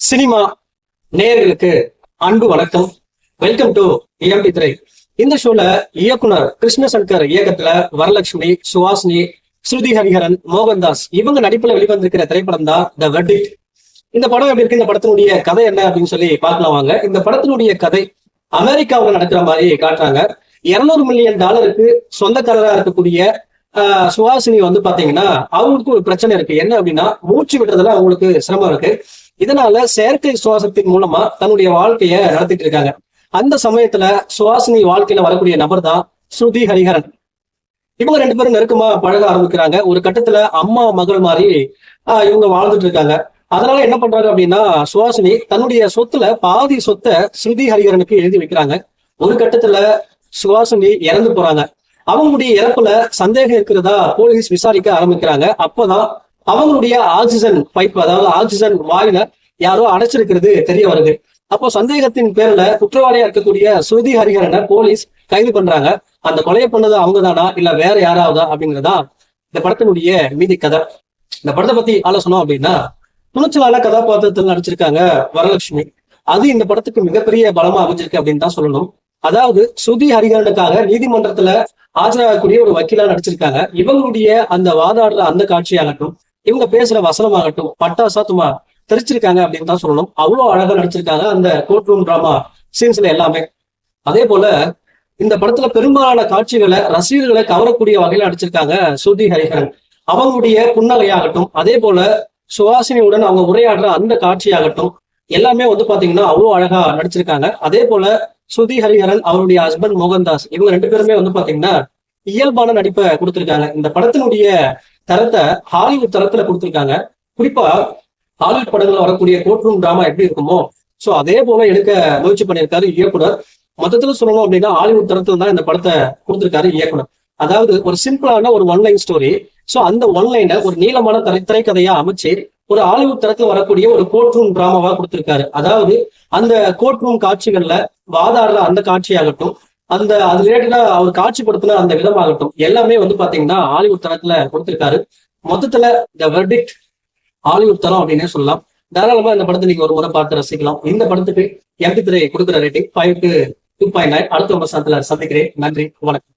Cinema நேயர்களுக்கு அன்பு வணக்கம். வெல்கம் டு EMT திரை. இந்த ஷோல இயக்குனர் கிருஷ்ணசங்கர் இயக்கத்துல வரலட்சுமி, சுஹாசினி, ஸ்ருதி ஹரிஹரன், மோகன்தாஸ் இவங்க நடிப்புல வெளிவந்திருக்கிற திரைப்படம் தான் த வெர்டிக்ட். இந்த படம் எப்படி இருக்கு, இந்த படத்தினுடைய கதை என்ன அப்படின்னு சொல்லி பார்க்கலாம் வாங்க. இந்த படத்தினுடைய கதை அமெரிக்காவில் நடக்கிற மாதிரி காட்டுறாங்க. $200 மில்லியன் சொந்தக்காரராக இருக்கக்கூடிய சுஹாசினி வந்து பாத்தீங்கன்னா அவங்களுக்கு ஒரு பிரச்சனை இருக்கு. என்ன அப்படின்னா, மூச்சு விடுறதுல அவங்களுக்கு சிரமம் இருக்கு. இதனால செயற்கை சுவாசத்தின் மூலமா தன்னுடைய வாழ்க்கைய நடத்திட்டு இருக்காங்க. அந்த சமயத்துல சுஹாசினி வாழ்க்கையில வரக்கூடிய நபர் தான் ஸ்ருதி ஹரிஹரன். இவங்க ரெண்டு பேரும் நெருக்கமா பழக ஆரம்பிக்கிறாங்க. ஒரு கட்டத்துல அம்மா மகள் மாதிரி இவங்க வாழ்ந்துட்டு இருக்காங்க. அதனால என்ன பண்றாங்க அப்படின்னா, சுஹாசினி தன்னுடைய சொத்துல பாதி சொத்தை ஸ்ருதி ஹரிஹரனுக்கு எழுதி வைக்கிறாங்க. ஒரு கட்டத்துல சுஹாசினி இறந்து போறாங்க. அவங்களுடைய இறப்புல சந்தேகம் இருக்கிறதா போலீஸ் விசாரிக்க ஆரம்பிக்கிறாங்க. அப்பதான் அவங்களுடைய ஆக்சிஜன் பைப், அதாவது ஆக்சிஜன் வாயில யாரோ அடைச்சிருக்கிறது தெரிய வருது. அப்போ சந்தேகத்தின் பேர்ல குற்றவாளியா இருக்கக்கூடிய ஸ்ருதி ஹரிஹரனை போலீஸ் கைது பண்றாங்க. அந்த கொலையை பண்ணது அவங்கதானா இல்ல வேற யாராவதா அப்படிங்கிறதா இந்த படத்தினுடைய மீதி கதை. இந்த படத்தை பத்தி ஆலோசனம் அப்படின்னா, துணிச்சலான கதாபாத்திரத்தில் நடிச்சிருக்காங்க வரலட்சுமி. அது இந்த படத்துக்கு மிகப்பெரிய பலமா அமைஞ்சிருக்கு அப்படின்னு தான் சொல்லணும். அதாவது ஸ்ருதி ஹரிஹரனுக்காக நீதிமன்றத்துல ஆஜராகக்கூடிய ஒரு வக்கீலா நடிச்சிருக்காங்க. இவங்களுடைய அந்த வாதாடுற அந்த காட்சியாகட்டும், இவங்க பேசுற வசனமாகட்டும், பட்டாசா சும்மா தெரிச்சிருக்காங்க அப்படின்னு தான் சொல்லணும். அவ்வளவு அழகா நடிச்சிருக்காங்க அந்த கோர்ட் ரூம் டிராமா சீன்ஸ்ல எல்லாமே. அதே போல இந்த படத்துல பெரும்பாலான காட்சிகளை ரசிகர்களை கவரக்கூடிய வகையில நடிச்சிருக்காங்க ஸ்ருதி ஹரிஹரன். அவங்களுடைய புன்னகையாகட்டும், அதே போல சுஹாசினியுடன் அவங்க உரையாடுற அந்த காட்சியாகட்டும், எல்லாமே வந்து பாத்தீங்கன்னா அவ்வளவு அழகா நடிச்சிருக்காங்க. அதே போல ஸ்ருதி ஹரிஹரன் அவருடைய ஹஸ்பண்ட் மோகன்தாஸ் இவங்க ரெண்டு பேருமே வந்து பாத்தீங்கன்னா இயல்பான நடிப்பை கொடுத்திருக்காங்க. இந்த படத்தினுடைய தரத்தை ஹாலிவுட் தரத்துல கொடுத்திருக்காங்க. குறிப்பா ஹாலிவுட் படங்கள்ல வரக்கூடிய கோர்ட் ரூம் டிராமா எப்படி இருக்குமோ சோ அதே போல எடுக்க முயற்சி பண்ணியிருக்காரு இயக்குனர். மொத்தத்துல சொல்லணும் அப்படின்னா ஹாலிவுட் தரத்துல தான் இந்த படத்தை கொடுத்திருக்காரு இயக்குனர். அதாவது ஒரு சிம்பிளான ஒரு ஒன்லைன் ஸ்டோரி. சோ அந்த ஒன்லைனை ஒரு நீளமான திரைக்கதையா அமைச்சு ஒரு ஹாலிவுட் தரத்துல வரக்கூடிய ஒரு கோர்ட் ரூம் டிராமாவா கொடுத்திருக்காரு. அதாவது அந்த கோர்ட் ரூம் காட்சிகள்ல வாதாடுற அந்த காட்சியாகட்டும், அது ரிலேட்டடா அவர் காட்சிப்படுத்தின அந்த விதமாகட்டும், எல்லாமே வந்து பாத்தீங்கன்னா ஹாலிவுட் தரத்துல கொடுத்திருக்காரு. மொத்தத்துல த வெர்டிக்ட் ஹாலிவுட் தரம் அப்படின்னே சொல்லலாம். தாராளமா இந்த படத்தை நீங்க ஒரு முறை பார்த்து ரசிக்கலாம். இந்த படத்துக்கு EMT திரை கொடுக்குற ரேட்டிங் 5 to 2.9. அடுத்த விமர்சனத்துல சந்திக்கிறேன். நன்றி, வணக்கம்.